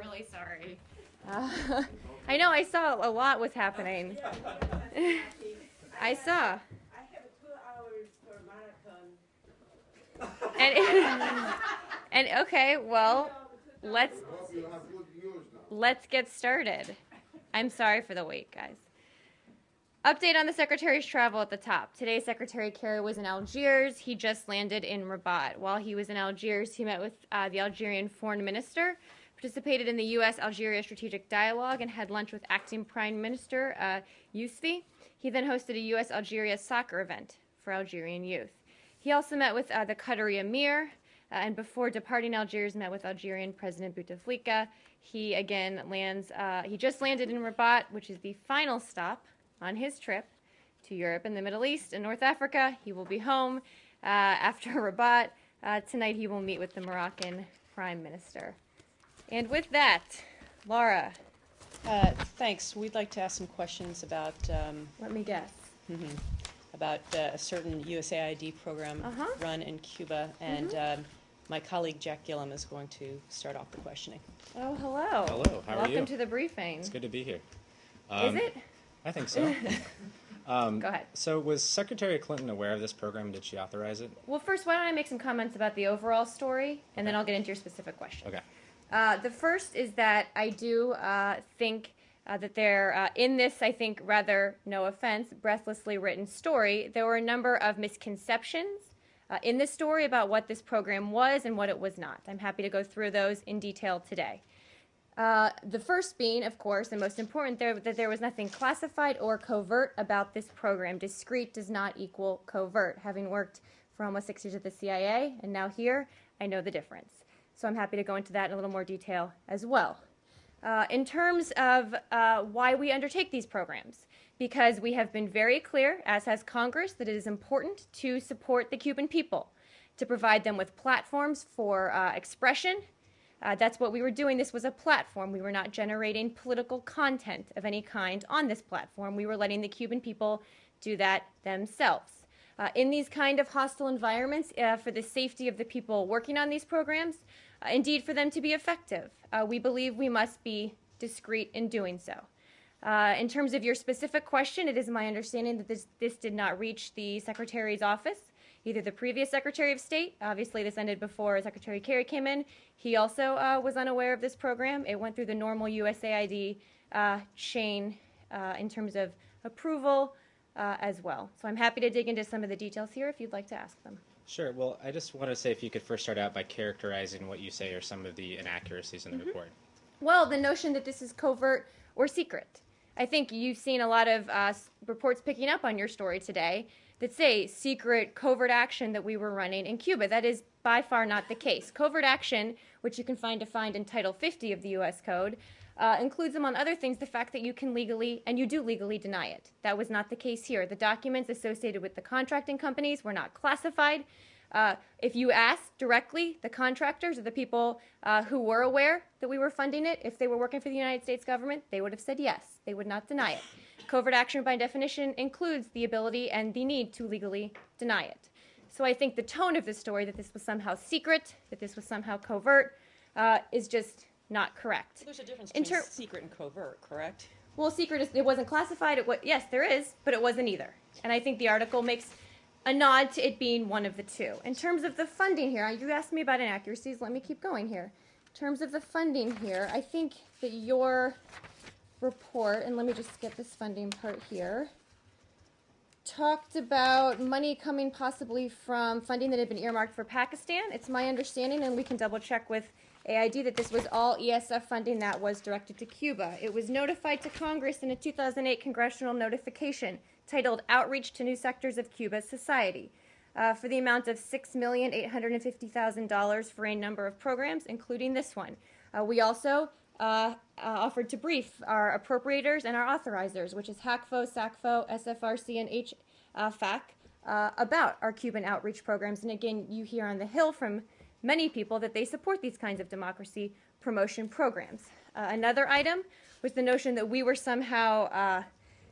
really sorry. I know, I saw a lot was happening. I saw. I have 2 hours for marathon. And okay, well, let's get started. I'm sorry for the wait, guys. Update on the Secretary's travel at the top. Today, Secretary Kerry was in Algiers. He just landed in Rabat. While he was in Algiers, he met with the Algerian foreign minister, participated in the U.S.-Algeria strategic dialogue, and had lunch with acting Prime Minister Yousfi. He then hosted a U.S.-Algeria soccer event for Algerian youth. He also met with the Qatari Emir, and before departing Algiers, met with Algerian President Bouteflika. He just landed in Rabat, which is the final stop on his trip to Europe and the Middle East and North Africa. He will be home after Rabat. Tonight he will meet with the Moroccan Prime Minister. And with that, Laura. Thanks. We'd like to ask some questions about Let me guess. About a certain USAID program run in Cuba, and my colleague Jack Gillum is going to start off the questioning. Oh, hello. Hello, how are you? Welcome to the briefing. It's good to be here. Is it? I think so. Go ahead. So was Secretary Clinton aware of this program? Did she authorize it? Well, first, why don't I make some comments about the overall story, and then I'll get into your specific question. Okay. The first is that I do think that there, in this, I think, rather, no offense, breathlessly written story, there were a number of misconceptions in this story about what this program was and what it was not. I'm happy to go through those in detail today. The first being, of course, and most important, that there was nothing classified or covert about this program. Discreet does not equal covert. Having worked for almost 6 years at the CIA and now here, I know the difference. So I'm happy to go into that in a little more detail as well. In terms of why we undertake these programs, because we have been very clear, as has Congress, that it is important to support the Cuban people, to provide them with platforms for expression. That's what we were doing. This was a platform. We were not generating political content of any kind on this platform. We were letting the Cuban people do that themselves. In these kind of hostile environments, for the safety of the people working on these programs, indeed for them to be effective, we believe we must be discreet in doing so. In terms of your specific question, it is my understanding that this did not reach the Secretary's office, either the previous Secretary of State. Obviously, this ended before Secretary Kerry came in. He also was unaware of this program. It went through the normal USAID chain in terms of approval as well. So I'm happy to dig into some of the details here if you'd like to ask them. Sure. Well, I just want to say if you could first start out by characterizing what you say are some of the inaccuracies in the report. Well, the notion that this is covert or secret. I think you've seen a lot of reports picking up on your story today that say secret, covert action that we were running in Cuba. That is by far not the case. Covert action, which you can find defined in Title 50 of the U.S. Code, includes, among other things, the fact that you can legally, and you do legally, deny it. That was not the case here. The documents associated with the contracting companies were not classified. If you asked directly the contractors or the people who were aware that we were funding it, if they were working for the United States government, they would have said yes. They would not deny it. Covert action, by definition, includes the ability and the need to legally deny it. So I think the tone of the story, that this was somehow secret, that this was somehow covert, is just not correct. There's a difference between secret and covert, correct? Well, secret is, it wasn't classified. Yes, there is, but it wasn't either. And I think the article makes a nod to it being one of the two. In terms of the funding here, you asked me about inaccuracies. Let me keep going here. In terms of the funding here, I think that your report, and let me just get this funding part here, talked about money coming possibly from funding that had been earmarked for Pakistan. It's my understanding, and we can double check with AID, that this was all ESF funding that was directed to Cuba. It was notified to Congress in a 2008 congressional notification titled Outreach to New Sectors of Cuba's Society for the amount of $6,850,000 for a number of programs, including this one. We also offered to brief our appropriators and our authorizers, which is HACFO, SACFO, SFRC, and HFAC, about our Cuban outreach programs. And again, you hear on the Hill from many people that they support these kinds of democracy promotion programs. Another item was the notion that we were somehow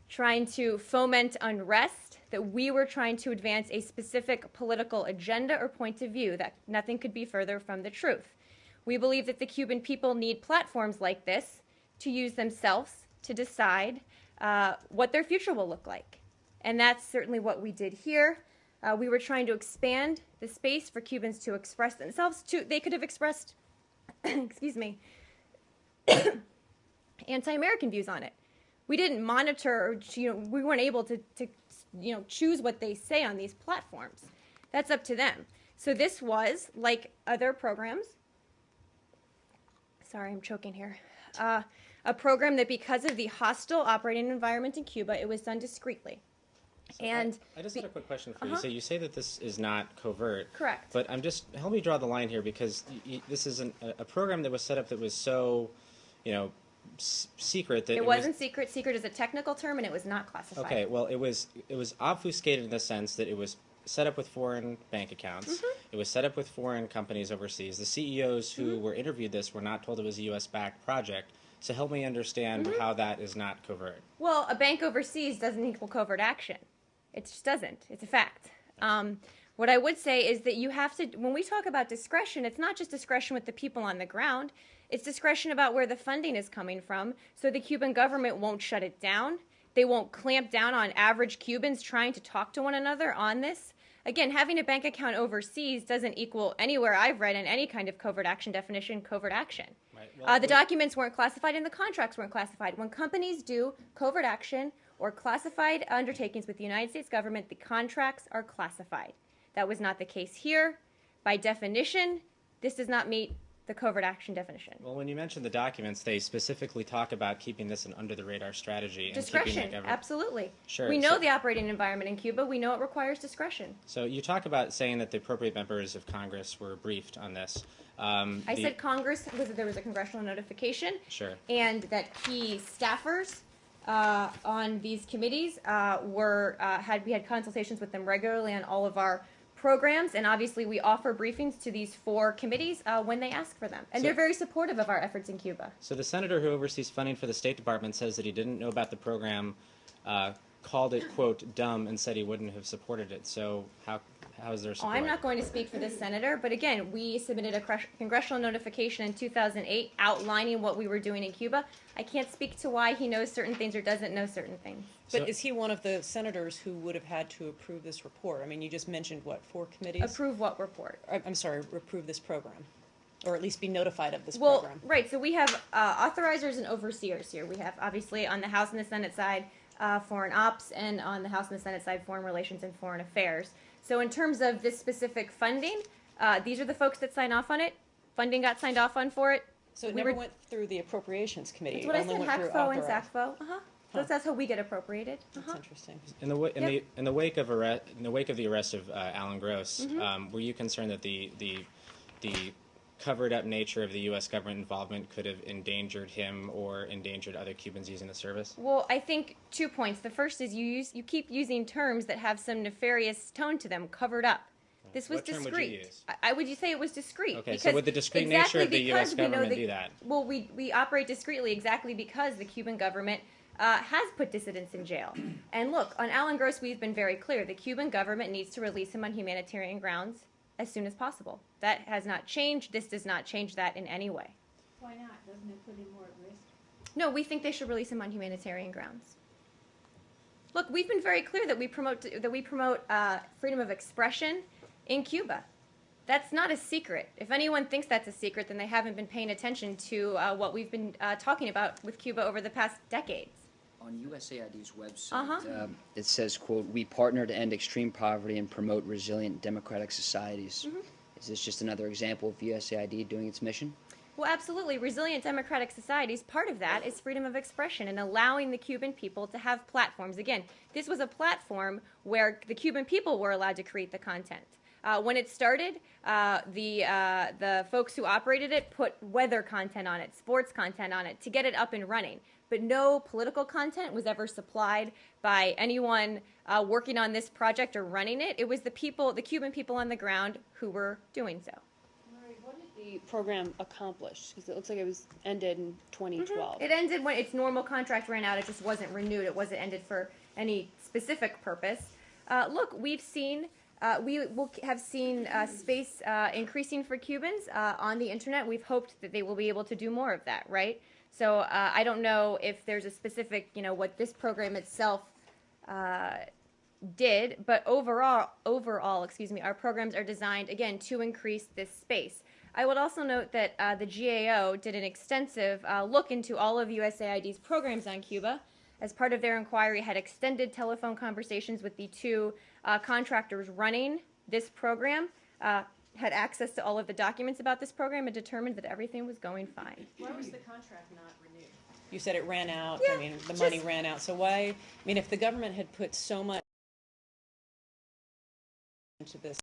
trying to foment unrest, that we were trying to advance a specific political agenda or point of view, that nothing could be further from the truth. We believe that the Cuban people need platforms like this to use themselves to decide what their future will look like. And that's certainly what we did here. We were trying to expand the space for Cubans to express themselves. They could have expressed, excuse me, anti-American views on it. We didn't monitor, or, we weren't able to choose what they say on these platforms. That's up to them. So this was, like other programs, sorry, I'm choking here, a program that because of the hostile operating environment in Cuba, it was done discreetly. So I just had a quick question for you. So you say that this is not covert. Correct. But help me draw the line here, because this is a program that was set up that was so, secret that it wasn't secret. Secret is a technical term, and it was not classified. Okay, well, it was obfuscated in the sense that it was set up with foreign bank accounts. Mm-hmm. It was set up with foreign companies overseas. The CEOs who were interviewed this were not told it was a U.S.-backed project. So help me understand how that is not covert. Well, a bank overseas doesn't equal covert action. It just doesn't. It's a fact. What I would say is that you have to, when we talk about discretion, it's not just discretion with the people on the ground. It's discretion about where the funding is coming from, so the Cuban government won't shut it down. They won't clamp down on average Cubans trying to talk to one another on this. Again, having a bank account overseas doesn't equal, anywhere I've read in any kind of covert action definition, covert action. Right. Well, the documents weren't classified and the contracts weren't classified. When companies do covert action or classified undertakings with the United States government, the contracts are classified. That was not the case here. By definition, this does not meet the covert action definition. Well, when you mention the documents, they specifically talk about keeping this an under-the-radar strategy. Discretion, and absolutely. Sure. We know the operating environment in Cuba. We know it requires discretion. So you talk about saying that the appropriate members of Congress were briefed on this. I said Congress, there was a congressional notification. Sure. And that key staffers on these committees we had consultations with them regularly on all of our programs, and obviously we offer briefings to these 4 committees when they ask for them. And they're very supportive of our efforts in Cuba. So the senator who oversees funding for the State Department says that he didn't know about the program, called it, quote, dumb, and said he wouldn't have supported it. So how is there support? I'm not going to speak for this senator, but again, we submitted a congressional notification in 2008 outlining what we were doing in Cuba. I can't speak to why he knows certain things or doesn't know certain things. But is he one of the senators who would have had to approve this report? I mean, you just mentioned, 4 committees? Approve what report? I'm sorry, approve this program. Or at least be notified of this program. program. Right, so we have authorizers and overseers here. We have, obviously, on the House and the Senate side, Foreign Ops, and on the House and the Senate side, Foreign Relations and Foreign Affairs. So in terms of this specific funding, these are the folks that sign off on it. Funding got signed off on for it. So it never went through the Appropriations Committee. That's what I said, HACFO and SACFO. Huh. That's how we get appropriated. That's interesting. In the wake of the arrest of Alan Gross, were you concerned that the covered up nature of the U.S. government involvement could have endangered him or endangered other Cubans using the service? Well, I think 2 points. The first is you keep using terms that have some nefarious tone to them, covered up. This was discreet. What term would you use? Would you say it was discreet? Okay, so would the discreet nature of the U.S. government do that? Well, we operate discreetly exactly because the Cuban government has put dissidents in jail. And look, on Alan Gross, we've been very clear. The Cuban government needs to release him on humanitarian grounds as soon as possible. That has not changed. This does not change that in any way. Why not? Doesn't it put him more at risk? No, we think they should release him on humanitarian grounds. Look, we've been very clear that we promote freedom of expression in Cuba. That's not a secret. If anyone thinks that's a secret, then they haven't been paying attention to what we've been talking about with Cuba over the past decades. On USAID's website, it says, quote, "We partner to end extreme poverty and promote resilient democratic societies." Is this just another example of USAID doing its mission? Well, absolutely. Resilient democratic societies, part of that is freedom of expression and allowing the Cuban people to have platforms. Again, this was a platform where the Cuban people were allowed to create the content. When it started, the folks who operated it put weather content on it, sports content on it to get it up and running. But no political content was ever supplied by anyone working on this project or running it. It was the Cuban people on the ground who were doing so. Murray, what did the program accomplish? Because it looks like it was ended in 2012. It ended when its normal contract ran out. It just wasn't renewed. It wasn't ended for any specific purpose. Look, we've seen we will have seen space increasing for Cubans on the internet. We've hoped that they will be able to do more of that, right? So I don't know if there's a specific, what this program itself did, but overall, our programs are designed, again, to increase this space. I would also note that the GAO did an extensive look into all of USAID's programs on Cuba. As part of their inquiry, had extended telephone conversations with the two contractors running this program, had access to all of the documents about this program, and determined that everything was going fine. Why was the contract not renewed? You said it ran out. Yeah, I mean, the money ran out. So why? I mean, if the government had put so much into this,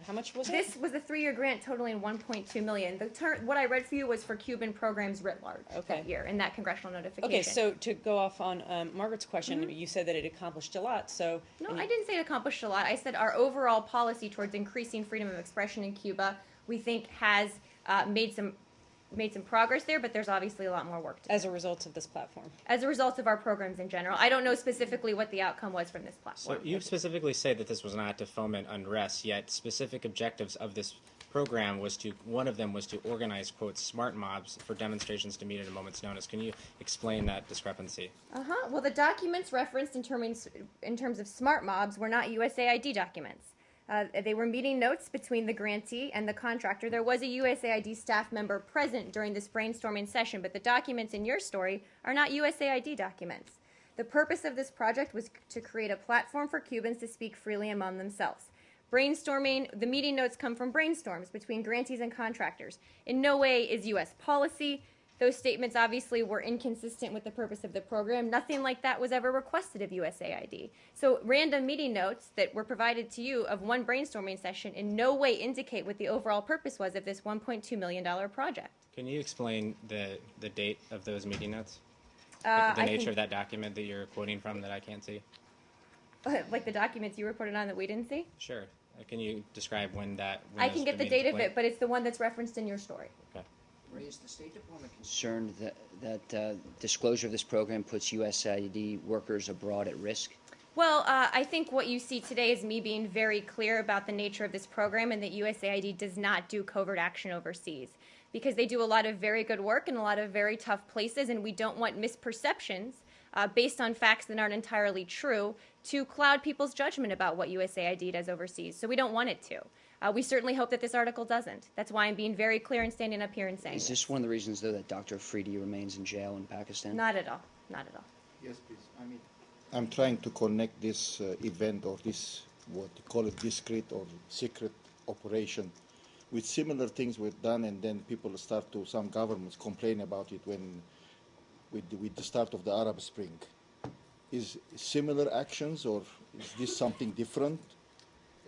how much was it? This was a 3-year grant totaling $1.2 million. What I read for you was for Cuban programs writ large that year in that congressional notification. Okay, so to go off on Margaret's question, you said that it accomplished a lot. So no, I didn't say it accomplished a lot. I said our overall policy towards increasing freedom of expression in Cuba, we think has made some progress there, but there's obviously a lot more work to do. As a result of this platform. As a result of our programs in general. I don't know specifically what the outcome was from this platform. So you specifically say that this was not to foment unrest, yet specific objectives of this program one of them was to organize, quote, smart mobs for demonstrations to meet at a moment's notice. Can you explain that discrepancy? Well, the documents referenced in terms of smart mobs were not USAID documents. They were meeting notes between the grantee and the contractor. There was a USAID staff member present during this brainstorming session, but the documents in your story are not USAID documents. The purpose of this project was to create a platform for Cubans to speak freely among themselves. Brainstorming, the meeting notes come from brainstorms between grantees and contractors. In no way is U.S. policy. Those statements obviously were inconsistent with the purpose of the program. Nothing like that was ever requested of USAID. So random meeting notes that were provided to you of one brainstorming session in no way indicate what the overall purpose was of this $1.2 million project. Can you explain the date of those meeting notes? The nature of that document that you're quoting from that I can't see? Like the documents you reported on that we didn't see? Sure. Can you describe when I can get the date of it, but it's the one that's referenced in your story. Okay. Ray, is the State Department concerned that disclosure of this program puts USAID workers abroad at risk? Well, I think what you see today is me being very clear about the nature of this program and that USAID does not do covert action overseas because they do a lot of very good work in a lot of very tough places, and we don't want misperceptions based on facts that aren't entirely true to cloud people's judgment about what USAID does overseas. So we don't want it to. We certainly hope that this article doesn't. That's why I'm being very clear and standing up here and saying Is this one of the reasons, though, that Dr. Afridi remains in jail in Pakistan? Not at all. Not at all. Yes, please. I'm trying to connect this event or this, what you call it, discreet or secret operation with similar things we've done, and then some governments complain about it with the start of the Arab Spring. Is similar actions, or is this something different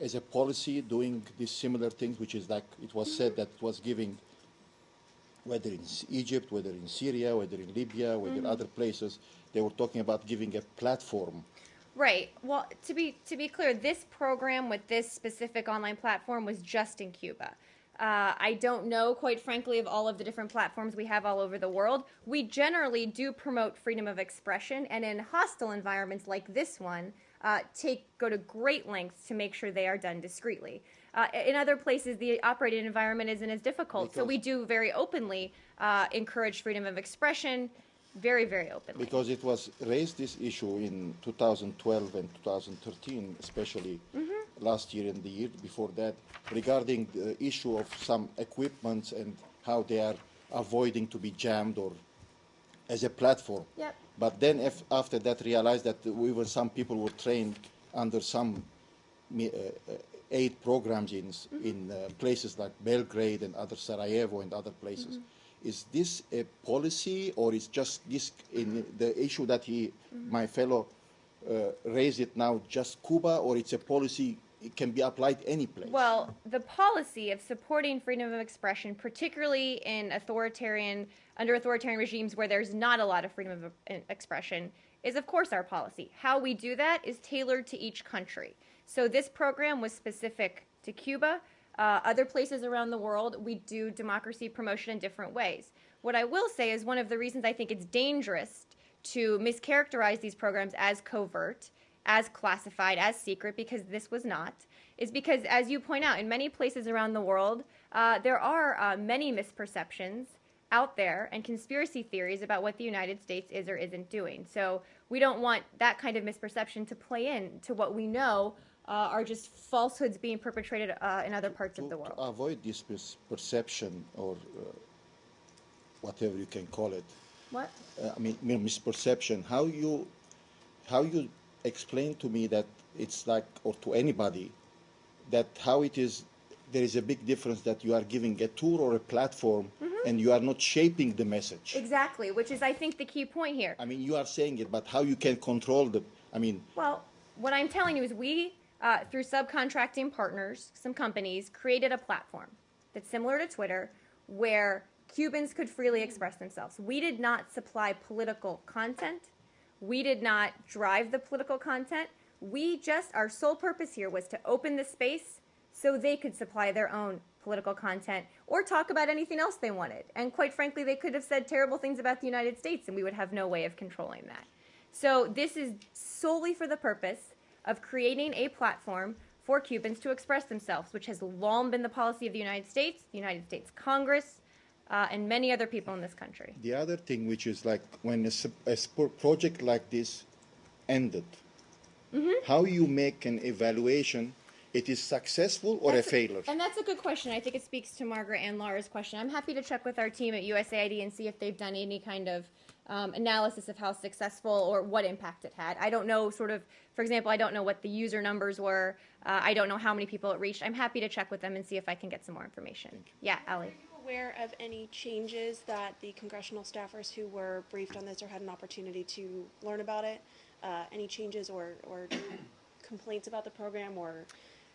as a policy doing these similar things, which is like it was said that it was giving, whether in Egypt, whether in Syria, whether in Libya, whether other places, they were talking about giving a platform. Right. Well, to be clear, this program with this specific online platform was just in Cuba. I don't know, quite frankly, of all of the different platforms we have all over the world. We generally do promote freedom of expression, and in hostile environments like this one, go to great lengths to make sure they are done discreetly. In other places, the operating environment isn't as difficult, so we do very openly encourage freedom of expression, very, very openly. Because it was raised, this issue, in 2012 and 2013, especially last year and the year before that, regarding the issue of some equipments and how they are avoiding to be jammed or as a platform. Yep. But then after that realized that even some people were trained under some aid programs in places like Belgrade and other Sarajevo and other places. Is this a policy, or is just this in the issue that my fellow raised it now, just Cuba, or it's a policy it can be applied any place? Well, the policy of supporting freedom of expression, particularly in under authoritarian regimes where there's not a lot of freedom of expression, is of course our policy. How we do that is tailored to each country. So this program was specific to Cuba. Other places around the world, we do democracy promotion in different ways. What I will say is one of the reasons I think it's dangerous to mischaracterize these programs as covert, as classified, as secret, because this was not, is because, as you point out, in many places around the world, there are many misperceptions out there and conspiracy theories about what the United States is or isn't doing. So we don't want that kind of misperception to play into what we know are just falsehoods being perpetrated in other parts of the world. To avoid this misperception or whatever you can call it, What? misperception, how you explain to me that it's like, or to anybody, that how it is, there is a big difference that you are giving a tool or a platform and you are not shaping the message. Exactly, which is, I think, the key point here. I mean, you are saying it, but how you can control Well, what I'm telling you is we, through subcontracting partners, some companies, created a platform that's similar to Twitter where Cubans could freely express themselves. We did not supply political content. We did not drive the political content. Our sole purpose here was to open the space so they could supply their own political content or talk about anything else they wanted. And quite frankly, they could have said terrible things about the United States and we would have no way of controlling that. So this is solely for the purpose of creating a platform for Cubans to express themselves, which has long been the policy of the United States Congress, and many other people in this country. the other thing, which is like when a project like this ended, how you make an evaluation, it is successful or a failure? And that's a good question. I think it speaks to Margaret and Laura's question. I'm happy to check with our team at USAID and see if they've done any kind of analysis of how successful or what impact it had. I don't know, for example, I don't know what the user numbers were. I don't know how many people it reached. I'm happy to check with them and see if I can get some more information. Yeah, Ali. Are you aware of any changes that the congressional staffers who were briefed on this or had an opportunity to learn about it, any changes or complaints about the program or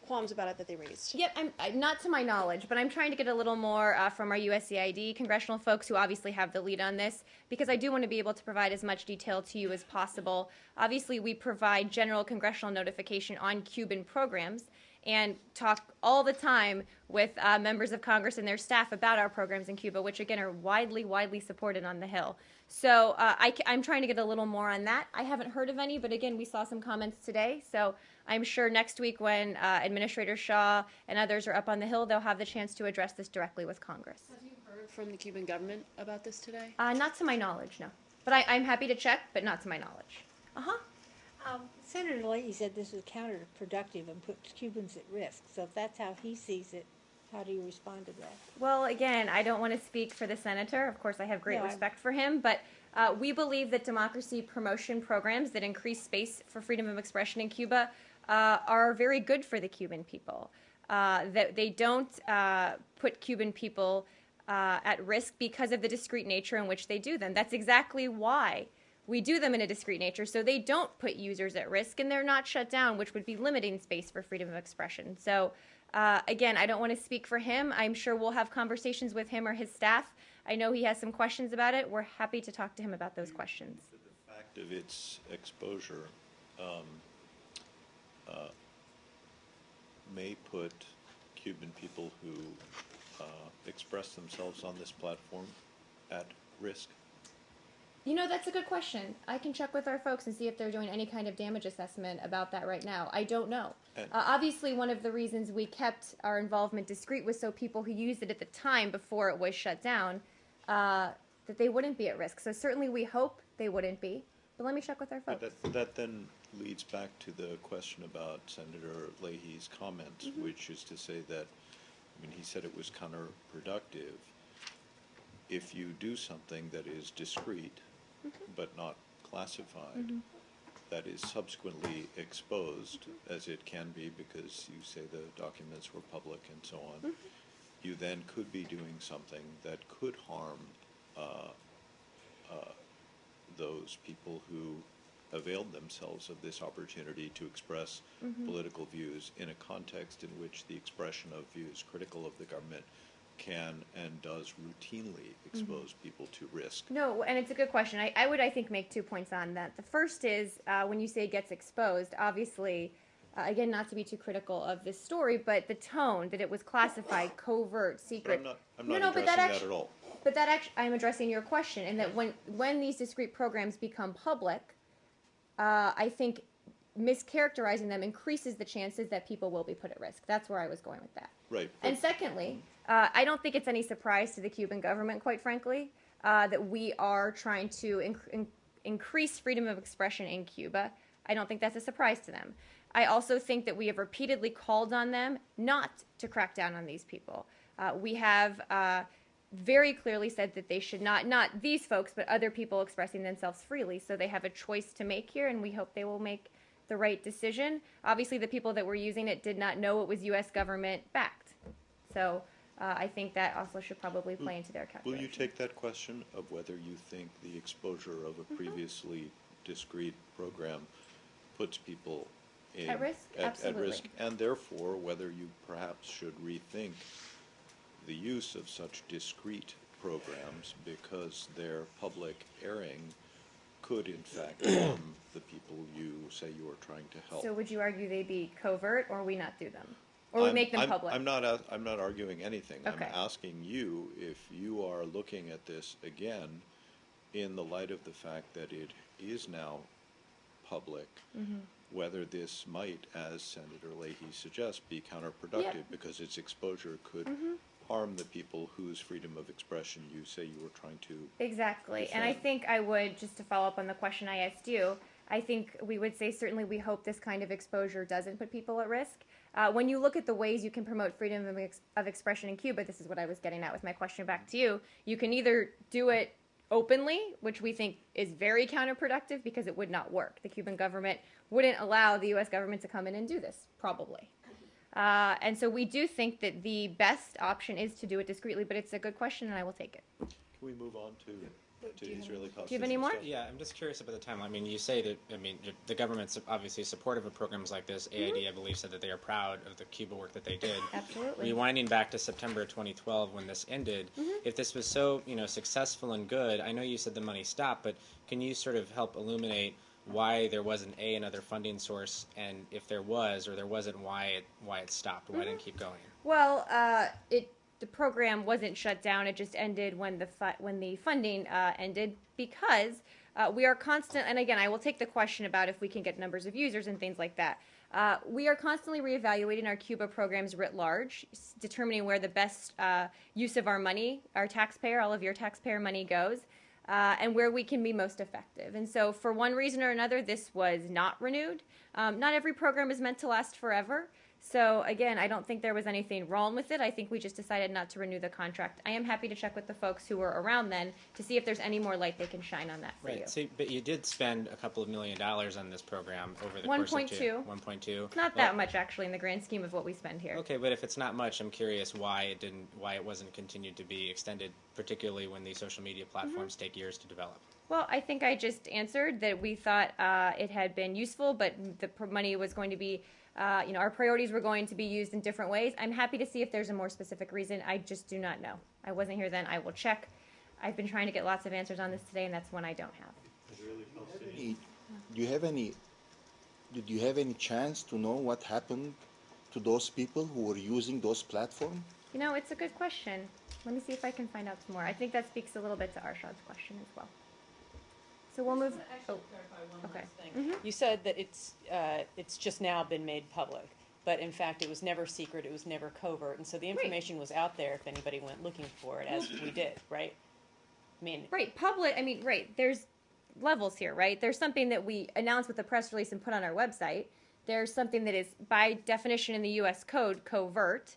qualms about it that they raised? Yep, not to my knowledge, but I'm trying to get a little more from our USAID congressional folks who obviously have the lead on this, because I do want to be able to provide as much detail to you as possible. Obviously, we provide general congressional notification on Cuban programs and talk all the time with members of Congress and their staff about our programs in Cuba, which, again, are widely supported on the Hill. So I'm trying to get a little more on that. I haven't heard of any, but, again, we saw some comments today. So I'm sure next week when Administrator Shaw and others are up on the Hill, they'll have the chance to address this directly with Congress. Have you heard from the Cuban government about this today? Not to my knowledge, no. But I'm happy to check, but not to my knowledge. Senator Leahy said this was counterproductive and puts Cubans at risk. So if that's how he sees it, how do you respond to that? Well, again, I don't want to speak for the senator. Of course, I have great respect for him. But we believe that democracy promotion programs that increase space for freedom of expression in Cuba are very good for the Cuban people. That they don't put Cuban people at risk because of the discrete nature in which they do them. That's exactly why we do them in a discrete nature, so they don't put users at risk and they're not shut down, which would be limiting space for freedom of expression. So, again, I don't want to speak for him. I'm sure we'll have conversations with him or his staff. I know he has some questions about it. We're happy to talk to him about those questions. The fact of its exposure may put Cuban people who express themselves on this platform at risk. You know, that's a good question. I can check with our folks and see if they're doing any kind of damage assessment about that right now. I don't know. Obviously, one of the reasons we kept our involvement discreet was so people who used it at the time before it was shut down, that they wouldn't be at risk. So certainly we hope they wouldn't be. But let me check with our folks. But that then leads back to the question about Senator Leahy's comments, which is to say that, he said it was counterproductive. If you do something that is discrete, but not classified, that is subsequently exposed, as it can be because you say the documents were public and so on, you then could be doing something that could harm those people who availed themselves of this opportunity to express political views in a context in which the expression of views critical of the government can and does routinely expose people to risk. No, and it's a good question. I would, I think, make 2 points on that. The first is when you say it gets exposed, obviously, again, not to be too critical of this story, but the tone that it was classified, covert, secret. But I'm not addressing that at all. But that actually, I'm addressing your question, in that when these discrete programs become public, I think mischaracterizing them increases the chances that people will be put at risk. That's where I was going with that. Right. And secondly, I don't think it's any surprise to the Cuban government, quite frankly, that we are trying to increase freedom of expression in Cuba. I don't think that's a surprise to them. I also think that we have repeatedly called on them not to crack down on these people. We have very clearly said that they should not these folks, but other people expressing themselves freely. So they have a choice to make here, and we hope they will make the right decision. Obviously, the people that were using it did not know it was U.S. government backed. So I think that also should probably play into their calculation. Will you take that question of whether you think the exposure of a previously discrete program puts people at risk? At risk, and therefore whether you perhaps should rethink the use of such discrete programs because their public airing could in fact harm the people you say you are trying to help. So would you argue they be covert, or we not do them? Or we make them public? I'm not arguing anything. Okay. I'm asking you if you are looking at this again in the light of the fact that it is now public, whether this might, as Senator Leahy suggests, be counterproductive because its exposure could harm the people whose freedom of expression you say you were trying to Exactly. And I defend. think I would, just to follow up on the question I asked you, I think we would say certainly we hope this kind of exposure doesn't put people at risk. When you look at the ways you can promote freedom of expression in Cuba, this is what I was getting at with my question back to you, you can either do it openly, which we think is very counterproductive because it would not work. The Cuban government wouldn't allow the U.S. government to come in and do this, probably. And so we do think that the best option is to do it discreetly, but it's a good question, and I will take it. Can we move on to Israeli Palestinian Do you have any more? stuff? Yeah, I'm just curious about the timeline. I mean, you say that, I mean, the government's obviously supportive of programs like this. AID, I believe, said that they are proud of the Cuba work that they did. Absolutely. Rewinding back to September 2012 when this ended, if this was so, successful and good, I know you said the money stopped, but can you sort of help illuminate why there wasn't another funding source, and if there was or there wasn't, why it stopped, why it didn't keep going? Well, the program wasn't shut down. It just ended when the funding ended because we are constant. And again, I will take the question about if we can get numbers of users and things like that. We are constantly reevaluating our Cuba programs writ large, determining where the best use of our money, our taxpayer, all of your taxpayer money goes, and where we can be most effective. And so for one reason or another, this was not renewed. Not every program is meant to last forever. So again, I don't think there was anything wrong with it. I think we just decided not to renew the contract. I am happy to check with the folks who were around then to see if there's any more light they can shine on that for you. Right. So, but you did spend a couple of $1 million on this program over the course of 1.2. 1.2. Not that much actually in the grand scheme of what we spend here. Okay, but if it's not much, I'm curious why it wasn't continued to be extended, particularly when these social media platforms take years to develop. Well, I think I just answered that we thought it had been useful, but the money was going to be, our priorities were going to be used in different ways. I'm happy to see if there's a more specific reason. I just do not know. I wasn't here then. I will check. I've been trying to get lots of answers on this today, and that's one I don't have. Did you have any chance to know what happened to those people who were using those platforms? It's a good question. Let me see if I can find out some more. I think that speaks a little bit to Arshad's question as well. So we'll move. Okay. You said that it's just now been made public, but in fact it was never secret, it was never covert, and so the information was out there if anybody went looking for it, as we did, right? Right. There's levels here, right? There's something that we announce with a press release and put on our website. There's something that is, by definition in the U.S. Code, covert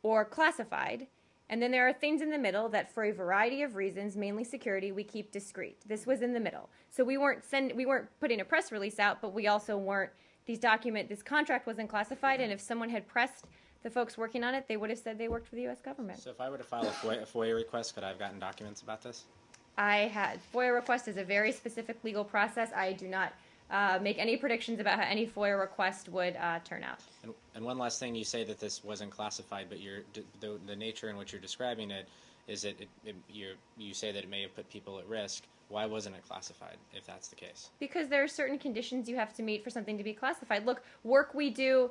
or classified. And then there are things in the middle that, for a variety of reasons, mainly security, we keep discreet. This was in the middle. So we weren't putting a press release out, but we also weren't, this contract wasn't classified, and if someone had pressed the folks working on it, they would have said they worked for the U.S. government. So if I were to file a FOIA request, could I have gotten documents about this? FOIA request is a very specific legal process. I do not make any predictions about how any FOIA request would turn out. And one last thing, you say that this wasn't classified, but the nature in which you're describing it is that you say that it may have put people at risk. Why wasn't it classified, if that's the case? Because there are certain conditions you have to meet for something to be classified. Look, work we do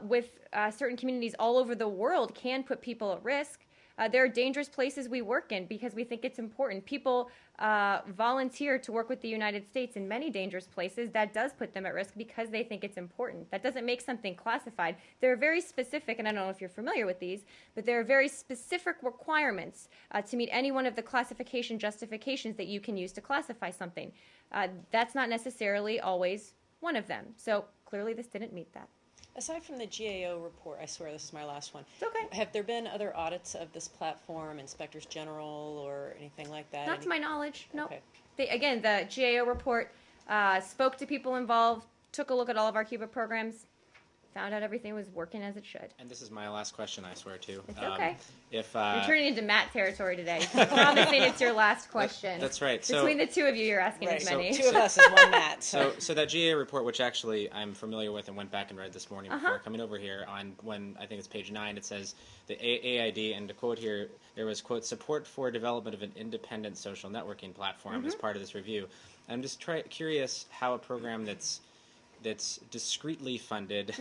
with certain communities all over the world can put people at risk. There are dangerous places we work in because we think it's important. People volunteer to work with the United States in many dangerous places. That does put them at risk because they think it's important. That doesn't make something classified. There are very specific, and I don't know if you're familiar with these, but there are very specific requirements to meet any one of the classification justifications that you can use to classify something. That's not necessarily always one of them. So clearly this didn't meet that. Aside from the GAO report, I swear this is my last one. It's okay. Have there been other audits of this platform, inspectors general or anything like that? Not to my knowledge, no. Okay. Again, the GAO report spoke to people involved, took a look at all of our Cuba programs, found out everything was working as it should. And this is my last question, I swear, too. It's okay. If You're turning into Matt territory today. You're promising it's your last question. That's right. So, Between the two of you, you're asking Right. as many. Two of us is one Matt. so that GA report, which actually I'm familiar with and went back and read this morning before coming over here, on when I think it's page 9, it says the AID, and to quote here, there was, quote, support for development of an independent social networking platform as part of this review. I'm just curious how a program that's discreetly funded,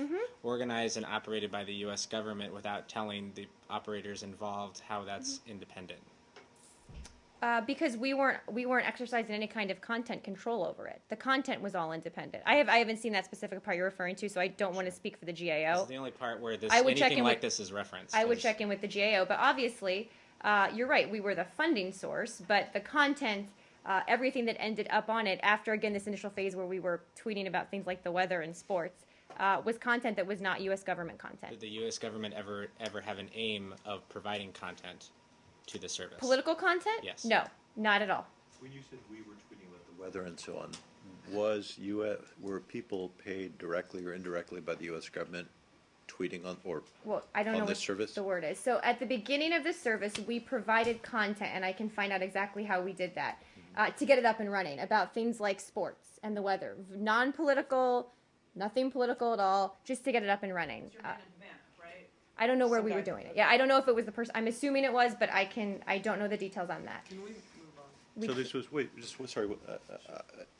organized and operated by the U.S. government without telling the operators involved how that's independent. Because we weren't exercising any kind of content control over it. The content was all independent. I haven't seen that specific part you're referring to, so I don't want to speak for the GAO. This is the only part where I would check anything in like with- this is referenced. I would check in with the GAO, but obviously, you're right. We were the funding source, but the content, everything that ended up on it after, again, this initial phase where we were tweeting about things like the weather and sports, was content that was not U.S. government content. Did the U.S. government ever have an aim of providing content to the service? Political content? Yes. No, not at all. When you said we were tweeting about the weather and so on, were people paid directly or indirectly by the U.S. government tweeting on, or Well, I don't on know this what service? the word is. So at the beginning of the service, we provided content, and I can find out exactly how we did that, to get it up and running, about things like sports and the weather. Non-political, nothing political at all, just to get it up and running. I don't know where we were doing it. Yeah, I don't know if it was the person. I'm assuming it was, but I don't know the details on that. So this was, sorry,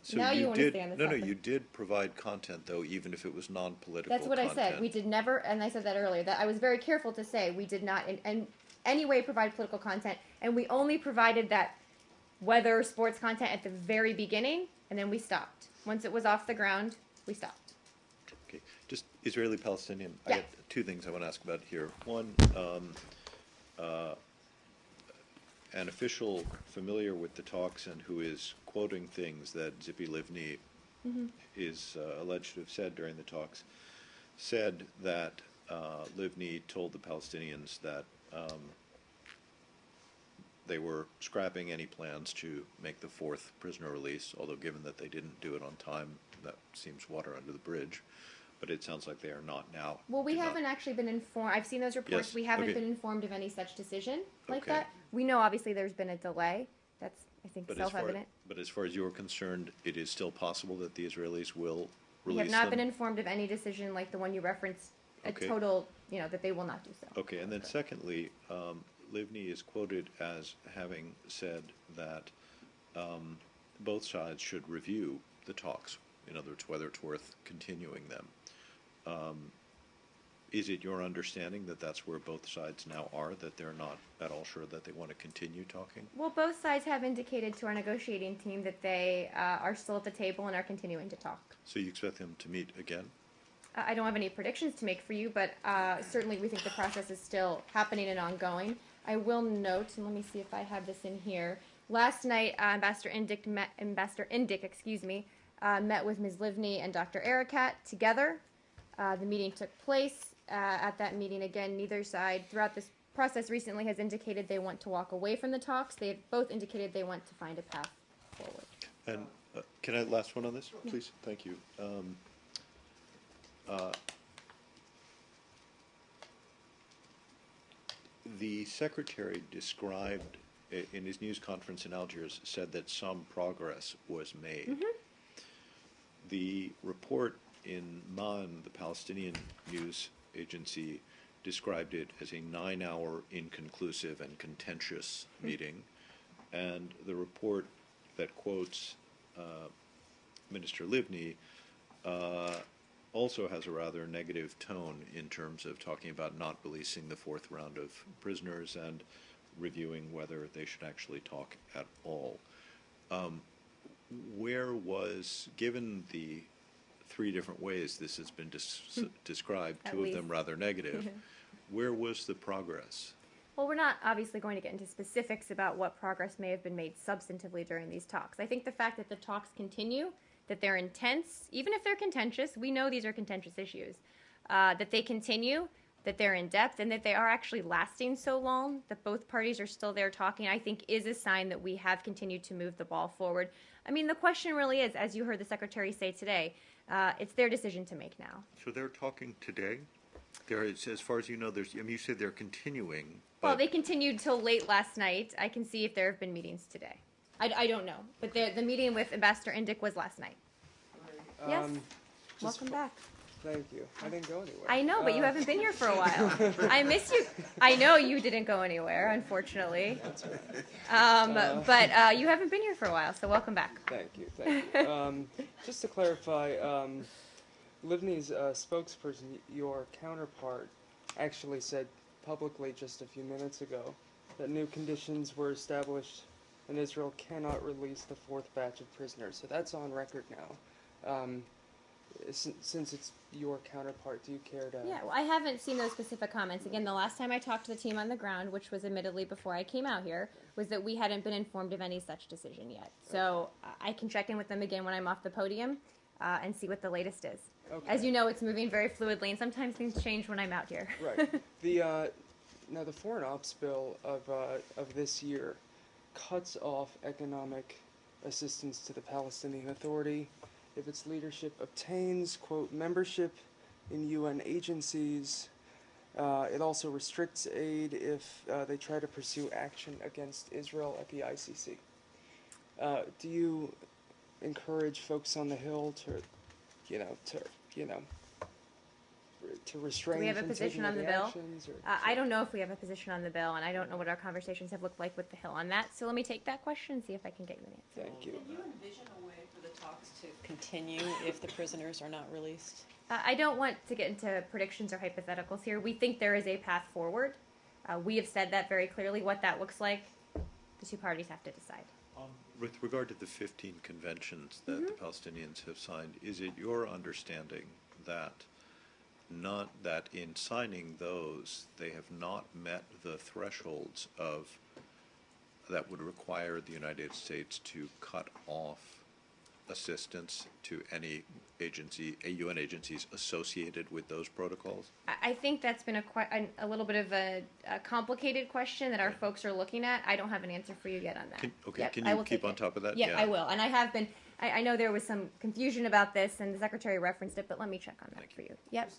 so Now you you wanna did, stay on the no, topic. you did provide content though, even if it was non-political That's what content. I said. We did never, and I said that earlier, that I was very careful to say we did not in any way provide political content, and we only provided that weather, sports content at the very beginning, and then we stopped. Once it was off the ground, we stopped. Okay, just Israeli-Palestinian, I Yeah. got two things I want to ask about here. One, an official familiar with the talks and who is quoting things that Tzipi Livni is alleged to have said during the talks, said that Livni told the Palestinians that they were scrapping any plans to make the fourth prisoner release, although given that they didn't do it on time, that seems water under the bridge. But it sounds like they are not now. Well, we Do not- haven't actually been informed. I've seen those reports. Yes, We haven't okay. been informed of any such decision like Okay. that. We know obviously there's been a delay. That's, I think, But as far, self-evident. but as far as you're concerned, it is still possible that the Israelis will We release have not them? been informed of any decision like the one you referenced, a Okay. total, that they will not do so. Okay, and then secondly, Livni is quoted as having said that both sides should review the talks. In other words, whether it's worth continuing them. Is it your understanding that that's where both sides now are, that they're not at all sure that they want to continue talking? Well, both sides have indicated to our negotiating team that they are still at the table and are continuing to talk. So you expect them to meet again? I don't have any predictions to make for you, but certainly we think the process is still happening and ongoing. I will note, and let me see if I have this in here. Last night, Ambassador Indyk met with Ms. Livni and Dr. Erekat together. The meeting took place. At that meeting, again, neither side throughout this process recently has indicated they want to walk away from the talks. They have both indicated they want to find a path forward. And can I last one on this, please? Thank you. The secretary described in his news conference in Algiers said that some progress was made. The report in MAN, the Palestinian news agency, described it as a 9-hour inconclusive and contentious meeting, and the report that quotes Minister Livni also has a rather negative tone in terms of talking about not releasing the fourth round of prisoners and reviewing whether they should actually talk at all. Where was, given the three different ways this has been described, At two of least. them rather negative, where was the progress? Well, we're not obviously going to get into specifics about what progress may have been made substantively during these talks. I think the fact that the talks continue, that they're intense, even if they're contentious, we know these are contentious issues, that they continue, that they're in depth, and that they are actually lasting so long, that both parties are still there talking, I think is a sign that we have continued to move the ball forward. I mean, the question really is, as you heard the Secretary say today, it's their decision to make now. So they're talking today? There is, as far as you know, there's, I mean, you said they're continuing. Well, they continued till late last night. I can see if there have been meetings today. I don't know, but the meeting with Ambassador Indyk was last night. Yes. Welcome back. Thank you. I didn't go anywhere. I know, but you haven't been here for a while. I miss you. I know you didn't go anywhere, unfortunately. That's right. But you haven't been here for a while, so welcome back. Thank you. Thank you. Just to clarify, Livni's spokesperson, your counterpart, actually said publicly just a few minutes ago that new conditions were established and Israel cannot release the fourth batch of prisoners. So that's on record now. Since it's your counterpart, do you care to... Yeah, well, I haven't seen those specific comments. Again, the last time I talked to the team on the ground, which was admittedly before I came out here, was that we hadn't been informed of any such decision yet. So I can check in with them again when I'm off the podium and see what the latest is. Okay. As you know, it's moving very fluidly, and sometimes things change when I'm out here. Right. Now the foreign ops bill of this year cuts off economic assistance to the Palestinian Authority if its leadership obtains, quote, membership in UN agencies. It also restricts aid if they try to pursue action against Israel at the ICC. Do you encourage folks on the Hill to restrain Do we have a from position taking on the any bill? actions, or- I don't know if we have a position on the bill, and I don't know what our conversations have looked like with the Hill on that. So let me take that question and see if I can get you an answer. Thank you. Can you envision a way for the talks to continue if the prisoners are not released? I don't want to get into predictions or hypotheticals here. We think there is a path forward. We have said that very clearly. What that looks like, the two parties have to decide. With regard to the 15 conventions that the Palestinians have signed, is it your understanding that in signing those, they have not met the thresholds that would require the United States to cut off assistance to any UN agencies associated with those protocols? I think that's been a little bit of a complicated question that our folks are looking at. I don't have an answer for you yet on that. Can you keep on top of that? Yeah, I will. And I have been. I know there was some confusion about this, and the Secretary referenced it, but let me check on that for you. Yep.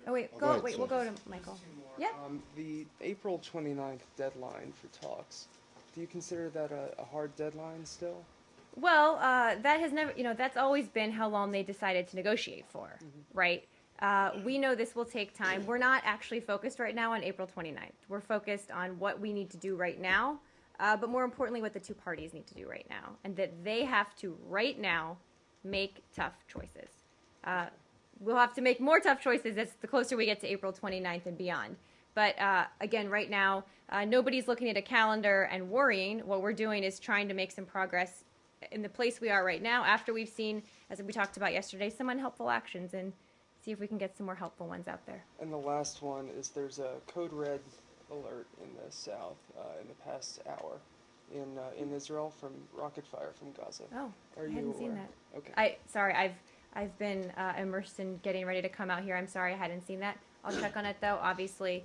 Oh, wait. We'll go to Michael. Yep. The April 29th deadline for talks, do you consider that a hard deadline still? Well, that has never, that's always been how long they decided to negotiate for, right? We know this will take time. We're not actually focused right now on April 29th. We're focused on what we need to do right now, but more importantly, what the two parties need to do right now, and that they have to, right now, make tough choices. We'll have to make more tough choices as the closer we get to April 29th and beyond. But again, right now, nobody's looking at a calendar and worrying. What we're doing is trying to make some progress in the place we are right now after we've seen, as we talked about yesterday, some unhelpful actions, and see if we can get some more helpful ones out there. And the last one is there's a code red alert in the south in the past hour in Israel from rocket fire from Gaza. Oh, Are I you hadn't seen aware? that. Okay. Sorry, I've been immersed in getting ready to come out here. I'm sorry I hadn't seen that. I'll check on it though. Obviously,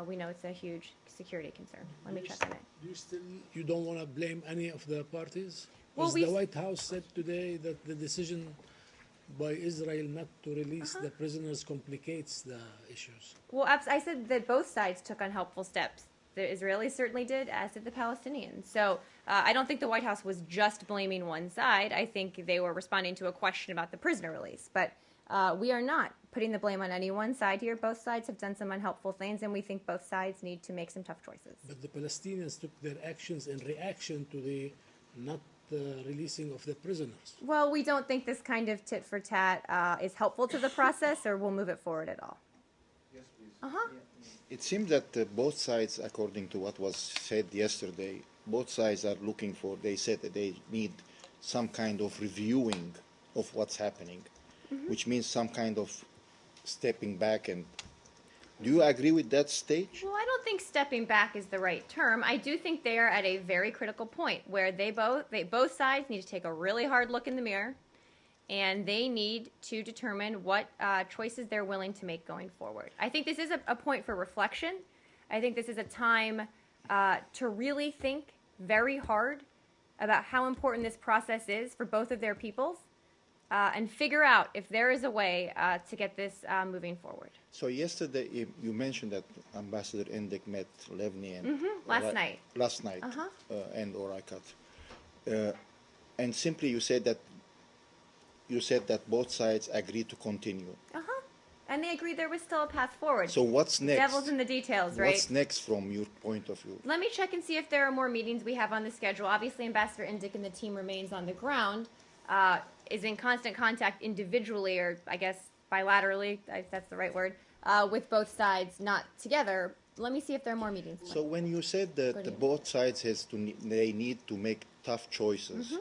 we know it's a huge security concern. Let me check on it. You don't want to blame any of the parties? Well, The White House said today that the decision by Israel not to release the prisoners complicates the issues. Well, I said that both sides took unhelpful steps. The Israelis certainly did, as did the Palestinians. So I don't think the White House was just blaming one side. I think they were responding to a question about the prisoner release. But we are not putting the blame on any one side here. Both sides have done some unhelpful things, and we think both sides need to make some tough choices. But the Palestinians took their actions in reaction to the not releasing of the prisoners. Well, we don't think this kind of tit for tat is helpful to the process, or will move it forward at all. Yes, please. Uh-huh. It seems that both sides, according to what was said yesterday, both sides are looking for, they said that they need some kind of reviewing of what's happening, which means some kind of stepping back. And do you agree with that stage? Well, I don't think stepping back is the right term. I do think they are at a very critical point where both sides need to take a really hard look in the mirror, and they need to determine what choices they're willing to make going forward. I think this is a point for reflection. I think this is a time to really think very hard about how important this process is for both of their peoples, and figure out if there is a way to get this moving forward. So yesterday you mentioned that Ambassador Indyk met Levni and Last night. Last night, and Orakat, and simply you said that both sides agreed to continue. And they agreed there was still a path forward. So what's next? Devil's in the details, right? What's next from your point of view? Let me check and see if there are more meetings we have on the schedule. Obviously, Ambassador Indyk and the team remains on the ground, is in constant contact individually, or I guess bilaterally, if that's the right word, with both sides, not together. Let me see if there are more meetings. So when you said that both sides they need to make tough choices,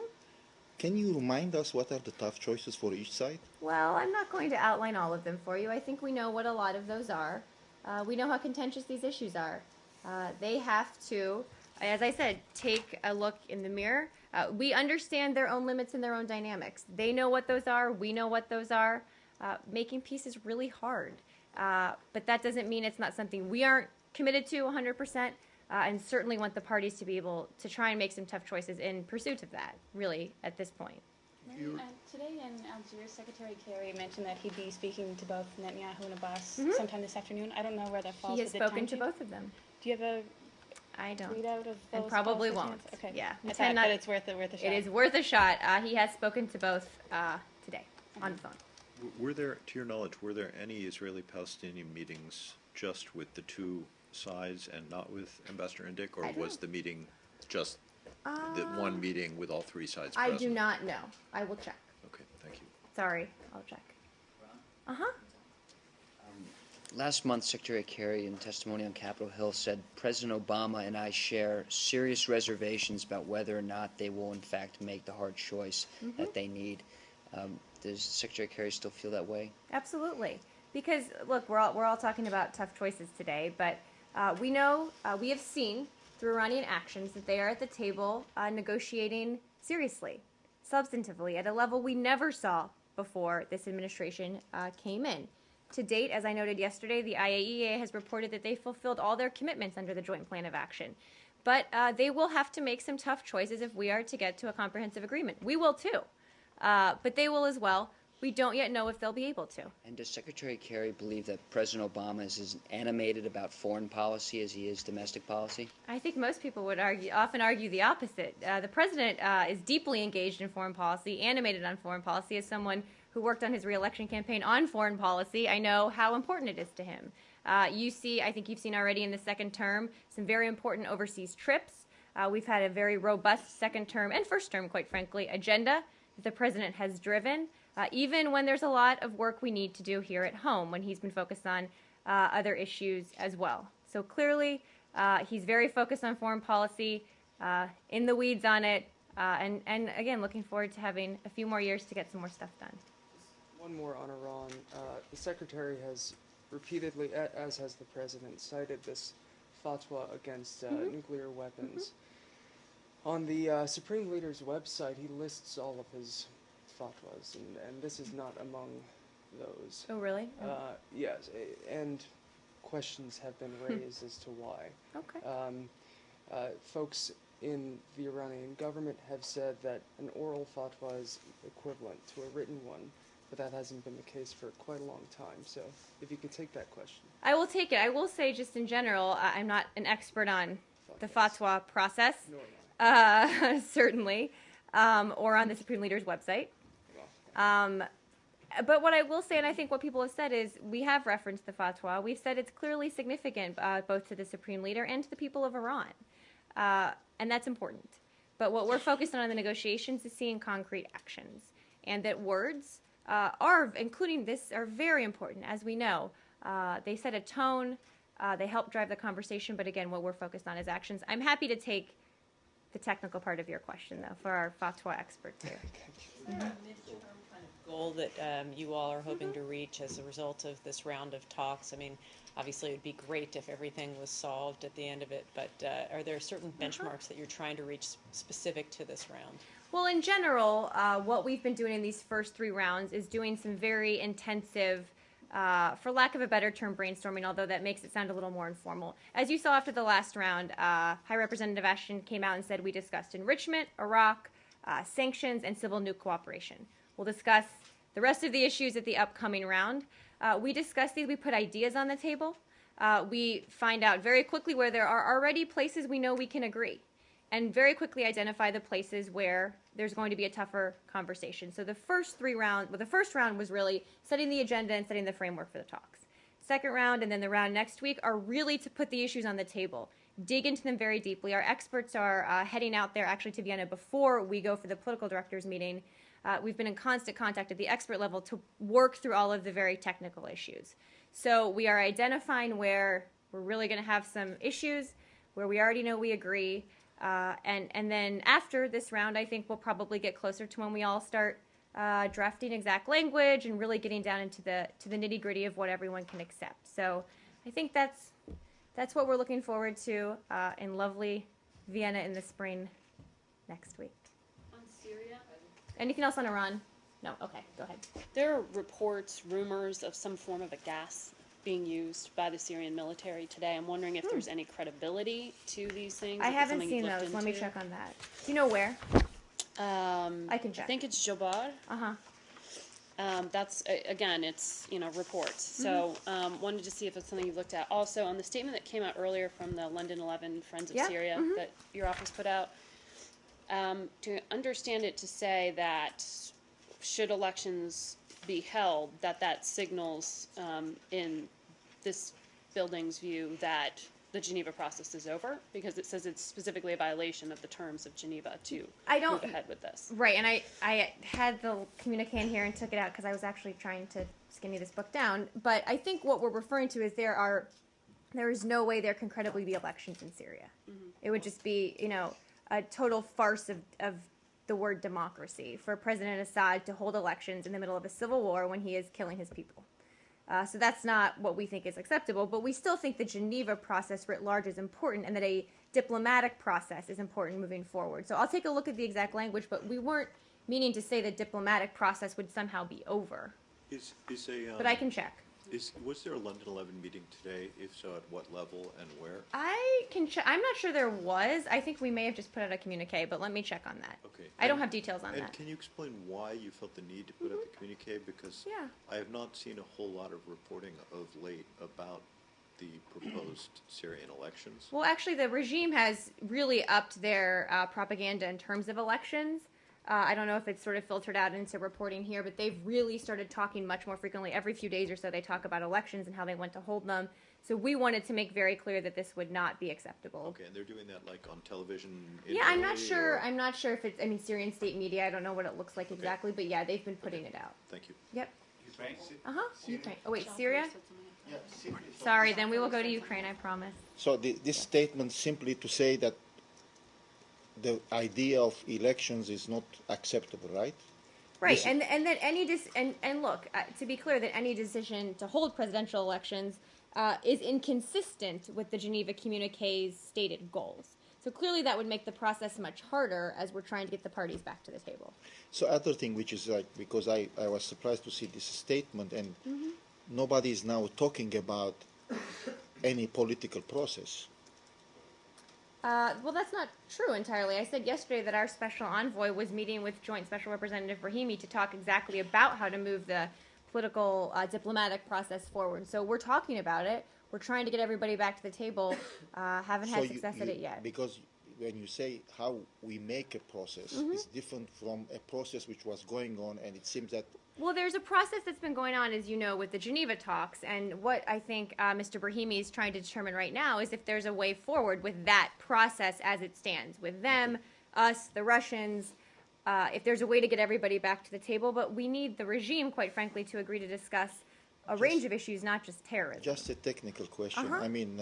can you remind us what are the tough choices for each side? Well, I'm not going to outline all of them for you. I think we know what a lot of those are. We know how contentious these issues are. They have to, as I said, take a look in the mirror. We understand their own limits and their own dynamics. They know what those are. We know what those are. Making peace is really hard. But that doesn't mean it's not something we aren't committed to 100%, and certainly want the parties to be able to try and make some tough choices in pursuit of that, really, at this point. Today in Algiers, Secretary Kerry mentioned that he'd be speaking to both Netanyahu and Abbas sometime this afternoon. I don't know where that falls. He has with the spoken to time both of them. Do you have a I don't. readout of those And probably calls? won't. Okay. Yeah. I thought, but it's worth a shot. It is worth a shot. He has spoken to both today on the phone. Were there, to your knowledge, were there any Israeli-Palestinian meetings just with the two sides and not with Ambassador Indyk, or was the meeting just the one meeting with all three sides I present? do not know. I will check. Okay, thank you. Sorry, I'll check. Last month, Secretary Kerry, in testimony on Capitol Hill, said President Obama and I share serious reservations about whether or not they will, in fact, make the hard choice that they need. Does Secretary Kerry still feel that way? Absolutely. Because look, we're all talking about tough choices today, but we know we have seen through Iranian actions that they are at the table negotiating seriously, substantively, at a level we never saw before this administration came in. To date, as I noted yesterday, the IAEA has reported that they fulfilled all their commitments under the Joint Plan of Action. But they will have to make some tough choices if we are to get to a comprehensive agreement. We will too. But they will as well. We don't yet know if they'll be able to. And does Secretary Kerry believe that President Obama is as animated about foreign policy as he is domestic policy? I think most people would often argue the opposite. The president is deeply engaged in foreign policy, animated on foreign policy. As someone who worked on his reelection campaign on foreign policy, I know how important it is to him. I think you've seen already in the second term, some very important overseas trips. We've had a very robust second term and first term, quite frankly, agenda that the president has driven, even when there's a lot of work we need to do here at home, when he's been focused on other issues as well. So clearly, he's very focused on foreign policy, in the weeds on it, and again, looking forward to having a few more years to get some more stuff done. One more on Iran. The Secretary has repeatedly, as has the President, cited this fatwa against nuclear weapons. On the Supreme Leader's website, he lists all of his fatwas, and this is not among those. Oh, really? Yes, and questions have been raised as to why. Okay. Folks in the Iranian government have said that an oral fatwa is equivalent to a written one, but that hasn't been the case for quite a long time. So if you could take that question. I will take it. I will say, just in general, I'm not an expert on the fatwa process, certainly, or on the Supreme Leader's website. But what I will say, and I think what people have said, is we have referenced the fatwa. We've said it's clearly significant both to the Supreme Leader and to the people of Iran. And that's important. But what we're focused on in the negotiations is seeing concrete actions, and that words including this, are very important. As we know, they set a tone, they help drive the conversation, but again, what we're focused on is actions. I'm happy to take the technical part of your question, though, for our fatwa experts here. Goal that you all are hoping to reach as a result of this round of talks? I mean, obviously it would be great if everything was solved at the end of it, but are there certain benchmarks that you're trying to reach specific to this round? Well, in general, what we've been doing in these first 3 rounds is doing some very intensive, for lack of a better term, brainstorming, although that makes it sound a little more informal. As you saw after the last round, High Representative Ashton came out and said we discussed enrichment, Iraq, sanctions, and civil nuke cooperation. We'll discuss the rest of the issues at the upcoming round. We discuss these, we put ideas on the table. We find out very quickly where there are already places we know we can agree, and very quickly identify the places where there's going to be a tougher conversation. So the first 3 rounds, well, the first round was really setting the agenda and setting the framework for the talks. Second round and then the round next week are really to put the issues on the table, dig into them very deeply. Our experts are heading out there actually to Vienna before we go for the political directors meeting. We've been in constant contact at the expert level to work through all of the very technical issues. So we are identifying where we're really going to have some issues, where we already know we agree. And then after this round, I think we'll probably get closer to when we all start drafting exact language and really getting down into the nitty gritty of what everyone can accept. So I think that's what we're looking forward to in lovely Vienna in the spring next week. On Syria? Anything else on Iran? No? Okay, go ahead. There are reports, rumors of some form of a gas being used by the Syrian military today. I'm wondering if there's any credibility to these things. I if it's haven't something seen you've looked those. Let me into. check on that. Do you know where? I can check. I think it's Jobar. Uh-huh. That's again, it's reports. So wanted to see if it's something you've looked at. Also, on the statement that came out earlier from the London 11 Friends of Syria that your office put out, to understand it to say that should elections be held, that signals in this building's view that the Geneva process is over, because it says it's specifically a violation of the terms of Geneva to move ahead with this. Right, and I had the communique in here and took it out because I was actually trying to skinny this book down. But I think what we're referring to is there is no way there can credibly be elections in Syria. It would just be, a total farce of the word democracy for President Assad to hold elections in the middle of a civil war when he is killing his people. So that's not what we think is acceptable, but we still think the Geneva process writ large is important and that a diplomatic process is important moving forward. So I'll take a look at the exact language, but we weren't meaning to say the diplomatic process would somehow be over. But I can check. Was there a London 11 meeting today? If so, at what level and where? I can check. I'm not sure there was. I think we may have just put out a communique, but let me check on that. Okay. I don't have details on and that. Can you explain why you felt the need to put out the communique? Because I have not seen a whole lot of reporting of late about the proposed Syrian elections. Well, actually, the regime has really upped their propaganda in terms of elections. I don't know if it's sort of filtered out into reporting here, but they've really started talking much more frequently. Every few days or so, they talk about elections and how they want to hold them. So we wanted to make very clear that this would not be acceptable. Okay, and they're doing that like on television? Yeah, I'm not sure. I'm not sure if it's. Syrian state media. I don't know what it looks like exactly, but yeah, they've been putting it out. Thank you. Yep. Ukraine. Oh wait, Syria. Sorry, then we will go to Ukraine. I promise. So this statement simply to say that the idea of elections is not acceptable, right? Right, and that and look, to be clear, that any decision to hold presidential elections is inconsistent with the Geneva Communique's stated goals. So clearly that would make the process much harder as we're trying to get the parties back to the table. So other thing, which is like, because I was surprised to see this statement, and nobody is now talking about any political process. Well, that's not true entirely. I said yesterday that our special envoy was meeting with Joint Special Representative Brahimi to talk exactly about how to move the political diplomatic process forward. So we're talking about it. We're trying to get everybody back to the table. Haven't had success at it yet. Because when you say how we make a process, it's different from a process which was going on, and it seems that... Well, there's a process that's been going on, as you know, with the Geneva talks, and what I think Mr. Brahimi is trying to determine right now is if there's a way forward with that process as it stands, with them us, the Russians, if there's a way to get everybody back to the table. But we need the regime, quite frankly, to agree to discuss a range of issues, not just terrorism. Just a technical question. Uh-huh. I mean,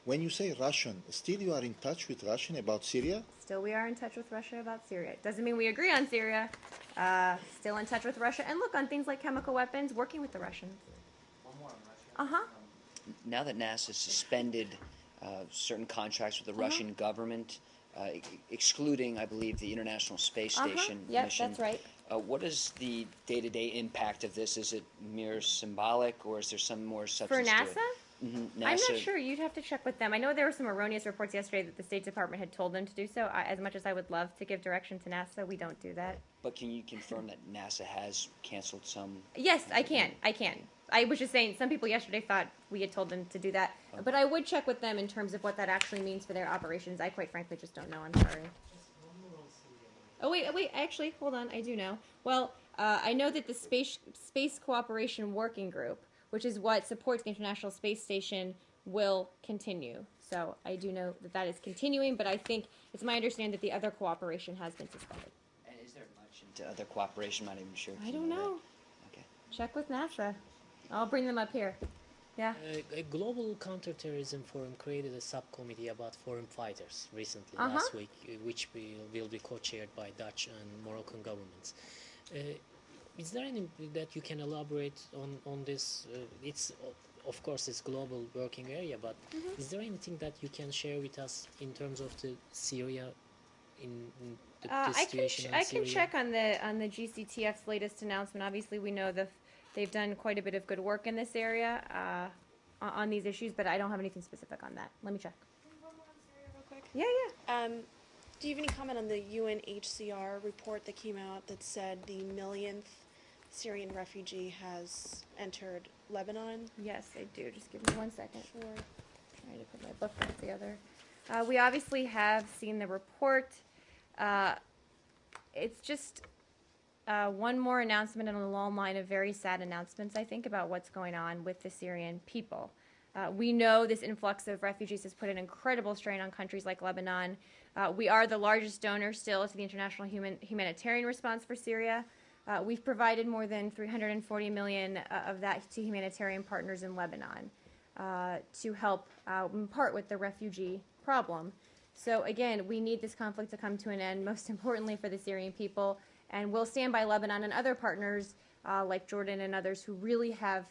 when you say Russian, still you are in touch with Russian about Syria? Still, we are in touch with Russia about Syria. It doesn't mean we agree on Syria. Still in touch with Russia. And look, on things like chemical weapons, working with the Russians. Uh-huh. Now that NASA suspended certain contracts with the Russian government, excluding, I believe, the International Space Station Yep, mission. that's right. What is the day-to-day impact of this? Is it mere symbolic, or is there some more For substance to NASA? it? NASA? I'm not sure. You'd have to check with them. I know there were some erroneous reports yesterday that the State Department had told them to do so. As much as I would love to give direction to NASA, we don't do that. But can you confirm that NASA has canceled some? Yes, I can. I was just saying, some people yesterday thought we had told them to do that. But I would check with them in terms of what that actually means for their operations. I quite frankly just don't know. I'm sorry. Oh, wait, actually, hold on. I do know. Well, I know that the Space Cooperation Working Group, which is what supports the International Space Station, will continue. So I do know that that is continuing, but I think it's my understanding that the other cooperation has been suspended. And is there much into other cooperation? I'm not even sure. I don't know. Okay. Check with NASA. I'll bring them up here. Yeah. A global counterterrorism forum created a subcommittee about foreign fighters recently, Uh-huh. last week, which will be co-chaired by Dutch and Moroccan governments. Is there any that you can elaborate on this? It's of course it's global working area, but is there anything that you can share with us in terms of the Syria, in the situation in I Syria? can check on the GCTF's latest announcement. Obviously, we know they've done quite a bit of good work in this area on these issues, but I don't have anything specific on that. Let me check. Real quick. Yeah. Do you have any comment on the UNHCR report that came out that said the millionth Syrian refugee has entered Lebanon? Yes, I do. Just give me 1 second. Sure. Trying to put my book back together. We obviously have seen the report. It's just one more announcement in a long line of very sad announcements, I think, about what's going on with the Syrian people. We know this influx of refugees has put an incredible strain on countries like Lebanon. We are the largest donor still to the international humanitarian response for Syria. We've provided more than $340 million of that to humanitarian partners in Lebanon to help in part with the refugee problem. So again, we need this conflict to come to an end, most importantly for the Syrian people, and we'll stand by Lebanon and other partners like Jordan and others who really have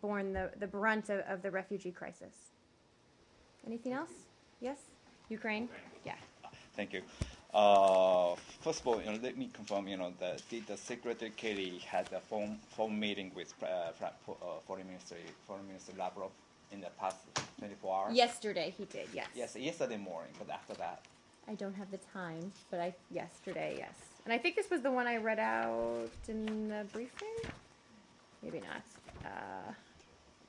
borne the brunt of the refugee crisis. Anything else? Yes? Ukraine? Yeah. Thank you. First of all, let me confirm, that the Secretary Kerry had a phone meeting with Foreign Minister Lavrov in the past 24 hours. Yesterday he did, yes. Yes, yesterday morning, but after that. I don't have the time, but yesterday, yes. And I think this was the one I read out in the briefing? Maybe not.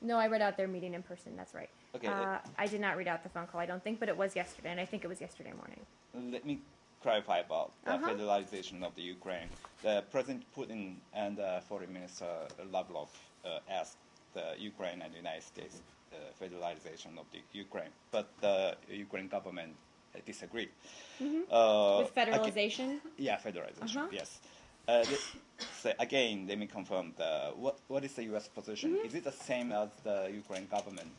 No, I read out their meeting in person, that's right. Okay. I did not read out the phone call, I don't think, but it was yesterday, and I think it was yesterday morning. Let me clarify about the federalization of the Ukraine. The President Putin and Foreign Minister Lavrov asked the Ukraine and the United States federalization of the Ukraine, but the Ukraine government disagreed. With federalization? Yeah, federalization. Yes. So again, let me confirm what is the U.S. position? Is it the same as the Ukraine government?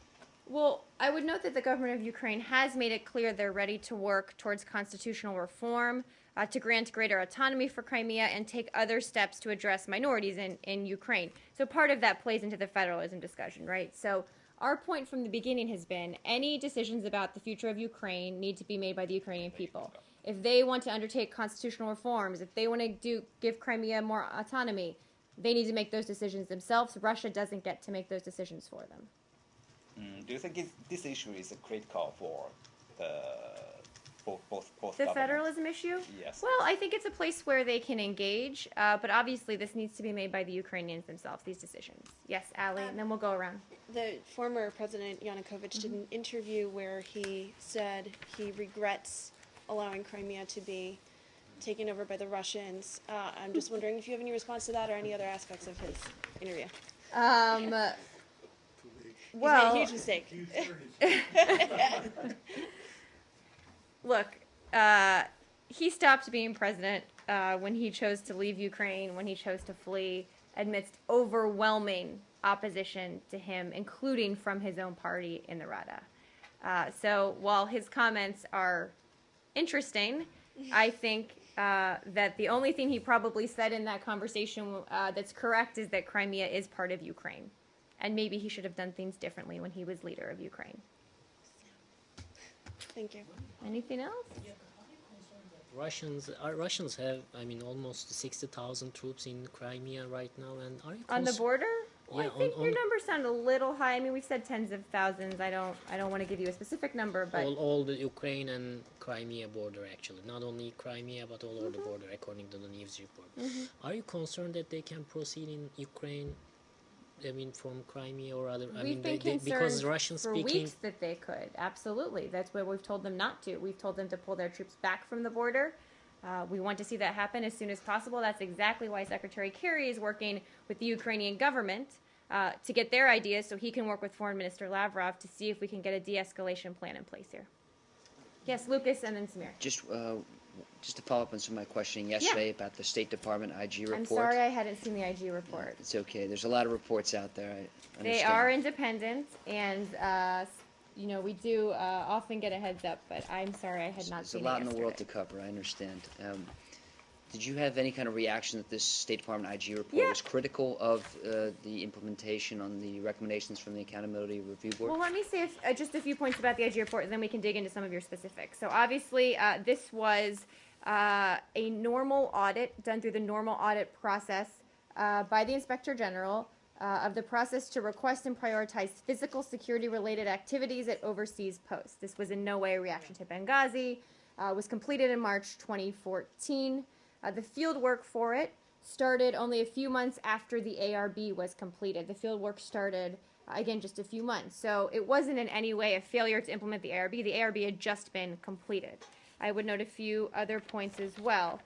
Well, I would note that the government of Ukraine has made it clear they're ready to work towards constitutional reform, to grant greater autonomy for Crimea, and take other steps to address minorities in Ukraine. So part of that plays into the federalism discussion, right? So our point from the beginning has been any decisions about the future of Ukraine need to be made by the Ukrainian people. If they want to undertake constitutional reforms, if they want to give Crimea more autonomy, they need to make those decisions themselves. Russia doesn't get to make those decisions for them. Do you think this issue is critical for both the federalism issue? Yes. Well, I think it's a place where they can engage, but obviously this needs to be made by the Ukrainians themselves, these decisions. Yes, Ali, and then we'll go around. The former President Yanukovych did an interview where he said he regrets allowing Crimea to be taken over by the Russians. I'm just wondering if you have any response to that or any other aspects of his interview. Well, he's made a huge mistake. Look, he stopped being president when he chose to leave Ukraine, when he chose to flee, amidst overwhelming opposition to him, including from his own party in the Rada. So while his comments are interesting, I think that the only thing he probably said in that conversation that's correct is that Crimea is part of Ukraine. And maybe he should have done things differently when he was leader of Ukraine. Thank you. Anything else? Russians have, I mean, almost 60,000 troops in Crimea right now, and are you On the border? Well, Yeah, I think your on numbers sound a little high. I mean, we've said tens of thousands. I don't want to give you a specific number, but all the Ukraine and Crimea border, actually, not only Crimea but all over the border, according to the news report. Are you concerned that they can proceed in Ukraine? I mean, from Crimea or other? we've been because concerned Russian for speaking. weeks that they could. Absolutely. That's what we've told them not to. We've told them to pull their troops back from the border. We want to see that happen as soon as possible. That's exactly why Secretary Kerry is working with the Ukrainian government to get their ideas so he can work with Foreign Minister Lavrov to see if we can get a de-escalation plan in place here. Yes, Lucas and then Samir. Just to follow up on some of my questioning yesterday about the State Department IG report. I'm sorry I hadn't seen the IG report. It's okay. There's a lot of reports out there. I understand. They are independent, and we do often get a heads up, but I'm sorry I had not There's seen a lot it in the world to yesterday. cover. I understand. Did you have any kind of reaction that this State Department IG report was critical of the implementation on the recommendations from the Accountability Review Board? Well, let me say just a few points about the IG report, and then we can dig into some of your specifics. So obviously, this was a normal audit done through the normal audit process by the Inspector General of the process to request and prioritize physical security-related activities at overseas posts. This was in no way a reaction to Benghazi. Was completed in March 2014. The field work for it started only a few months after the ARB was completed. The field work started, again, just a few months. So it wasn't in any way a failure to implement the ARB. The ARB had just been completed. I would note a few other points as well.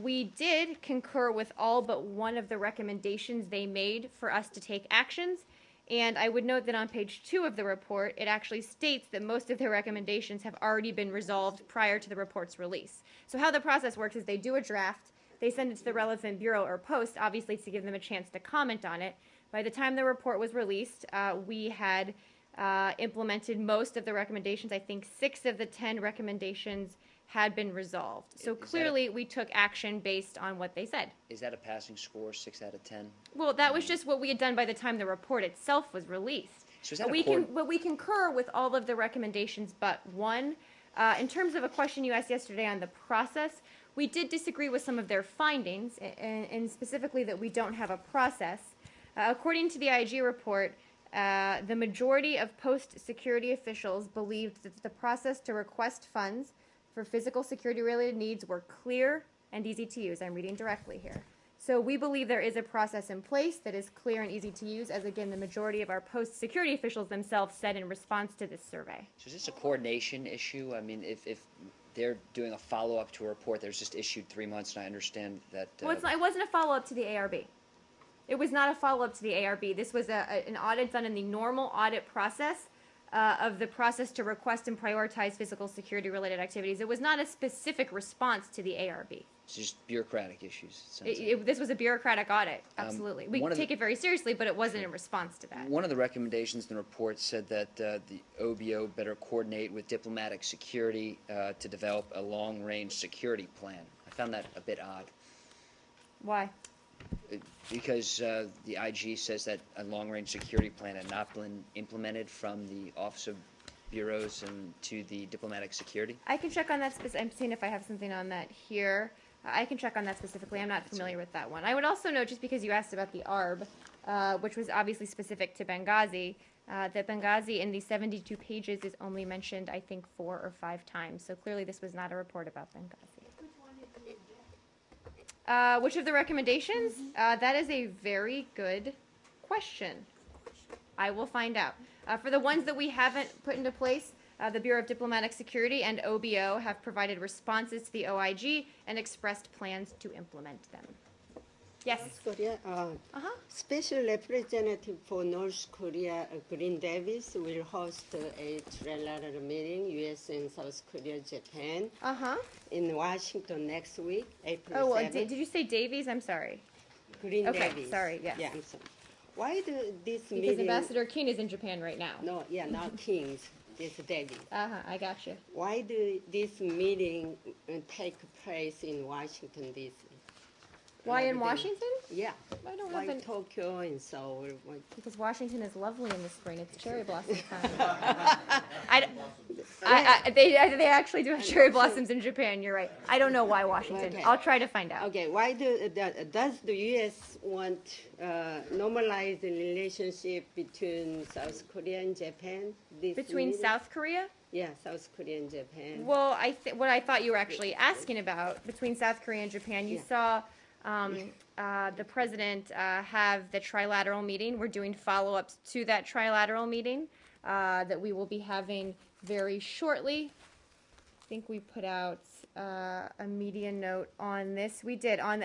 We did concur with all but one of the recommendations they made for us to take actions. And I would note that on page 2 of the report, it actually states that most of their recommendations have already been resolved prior to the report's release. So how the process works is they do a draft, they send it to the relevant bureau or post, obviously to give them a chance to comment on it. By the time the report was released, we had implemented most of the recommendations. I think 6 of the 10 recommendations had been resolved. So clearly we took action based on what they said. Is that a passing score, 6 out of 10? Well, that was just what we had done by the time the report itself was released. So is that we concur with all of the recommendations but one. In terms of a question you asked yesterday on the process, we did disagree with some of their findings, and specifically that we don't have a process. According to the IG report, the majority of post-security officials believed that the process to request funds for physical security-related needs were clear and easy to use. I'm reading directly here. So we believe there is a process in place that is clear and easy to use, as again the majority of our post-security officials themselves said in response to this survey. So is this a coordination issue? I mean, if they're doing a follow-up to a report that was just issued 3 months, and I understand that... Well, it wasn't a follow-up to the ARB. It was not a follow-up to the ARB. This was an audit done in the normal audit process of the process to request and prioritize physical security-related activities. It was not a specific response to the ARB. It's just bureaucratic issues. This was a bureaucratic audit, absolutely. We take it very seriously, but it wasn't in response to that. One of the recommendations in the report said that the OBO better coordinate with diplomatic security to develop a long-range security plan. I found that a bit odd. Why? Because the IG says that a long-range security plan had not been implemented from the Office of Bureaus and to the diplomatic security. I can check on that. I'm seeing if I have something on that here. I can check on that specifically. I'm not familiar with that one. I would also note, just because you asked about the ARB, which was obviously specific to Benghazi, that Benghazi in the 72 pages is only mentioned, I think, 4 or 5 times. So clearly this was not a report about Benghazi. Which of the recommendations? That is a very good question. I will find out. For the ones that we haven't put into place, the Bureau of Diplomatic Security and OBO have provided responses to the OIG and expressed plans to implement them. Yes. North Korea. Special Representative for North Korea, Green Davis, will host a trilateral meeting, U.S. and South Korea, Japan, in Washington next week, April 7th. Oh, well, did you say Davies? I'm sorry. Green Okay, Davis. sorry, yes. Yeah, I'm sorry. Why do this Because meeting... Ambassador King is in Japan right now. No, yeah, not Kings. This Davis. I got you. Why do this meeting take place in Washington, D.C.? Why in Washington? Yeah. I don't Why have any. Tokyo and Seoul? Why- Because Washington is lovely in the spring. It's cherry blossom time. They actually do have cherry blossoms in Japan. You're right. I don't know why Washington. Okay. I'll try to find out. Okay, why does the U.S. want normalize the relationship between South Korea and Japan? This Between meeting? South Korea? Yeah, South Korea and Japan. Well, what I thought you were actually asking about between South Korea and Japan, you saw the president have the trilateral meeting. We're doing follow-ups to that trilateral meeting that we will be having very shortly. I think we put out a media note on this. We did on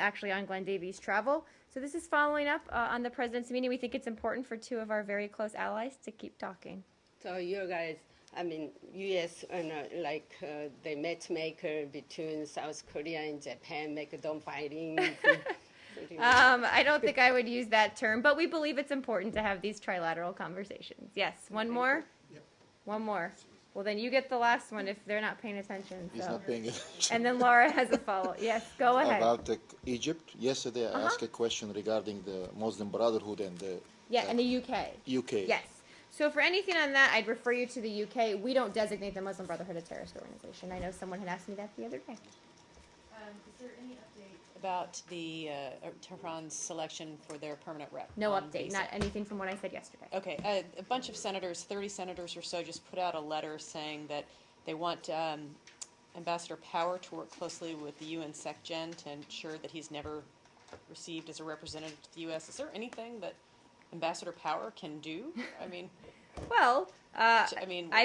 Glenn Davies' travel. So this is following up on the president's meeting. We think it's important for two of our very close allies to keep talking. So you guys, I mean, U.S. The matchmaker between South Korea and Japan, make them fighting. I don't think I would use that term, but we believe it's important to have these trilateral conversations. Yes, one more? Yep. One more. Well, then you get the last one if they're not paying attention. He's so. not paying attention. And then Laura has a follow. Yes, go ahead. About Egypt, yesterday I asked a question regarding the Muslim Brotherhood and the and the UK. UK. Yes. So for anything on that, I'd refer you to the UK. We don't designate the Muslim Brotherhood a terrorist organization. I know someone had asked me that the other day. Is there any update about the Tehran's selection for their permanent rep? No on update, visa? not anything from what I said yesterday. Okay, a bunch of senators, 30 senators or so, just put out a letter saying that they want Ambassador Power to work closely with the UN SecGen to ensure that he's never received as a representative to the U.S. Is there anything that Ambassador Power can do? I mean, Well, I've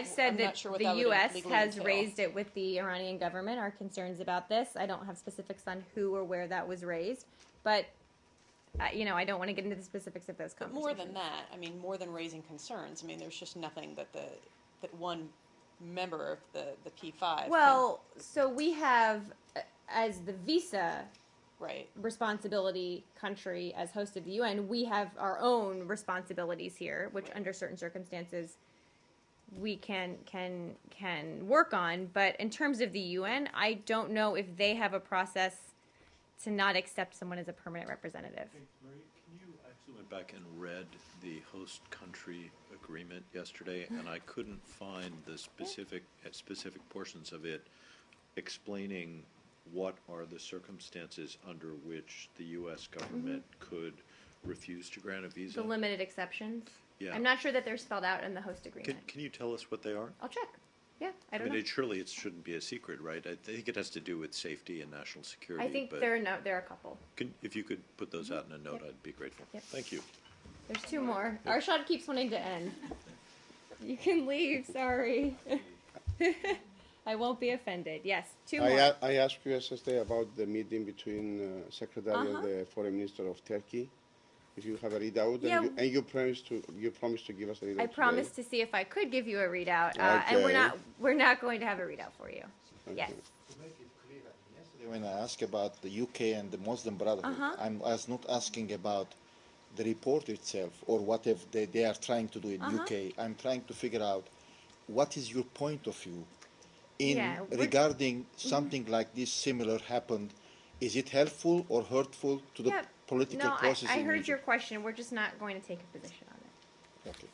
said I'm that not sure what the that would U.S. legally has entail. raised it with the Iranian government, our concerns about this. I don't have specifics on who or where that was raised, but, I don't want to get into the specifics of those But conversations. more than that, I mean, more than raising concerns, I mean, there's just nothing that that one member of the P5 Well, so we have, as the visa right. responsibility country, as host of the UN, we have our own responsibilities here, which under certain circumstances we can work on. But in terms of the UN, I don't know if they have a process to not accept someone as a permanent representative. Marie, can you actually went back and read the host country agreement yesterday, and I couldn't find the specific portions of it explaining what are the circumstances under which the U.S. government could refuse to grant a visa? The limited exceptions. Yeah. I'm not sure that they're spelled out in the host agreement. Can you tell us what they are? I'll check. Yeah, I don't mean, know. surely it shouldn't be a secret, right? I think it has to do with safety and national security. I think but there are a couple. if you could put those out in a note, I'd be grateful. Yep. Thank you. There's two more. Arshad keeps wanting to end. You can leave, sorry. I won't be offended. Yes, two more. I asked you yesterday about the meeting between Secretary and the Foreign Minister of Turkey. If you have a readout, Yeah. and you promised to give us a readout. I promised to see if I could give you a readout, and Okay. we're not going to have a readout for you. Yes. To make it clear, yesterday when I asked about the UK and the Muslim Brotherhood, I was not asking about the report itself or what if they are trying to do in UK. I'm trying to figure out what is your point of view in regarding something like this similar happened. Is it helpful or hurtful to the political process I in heard Egypt? your question. We're just not going to take a position on it. Okay.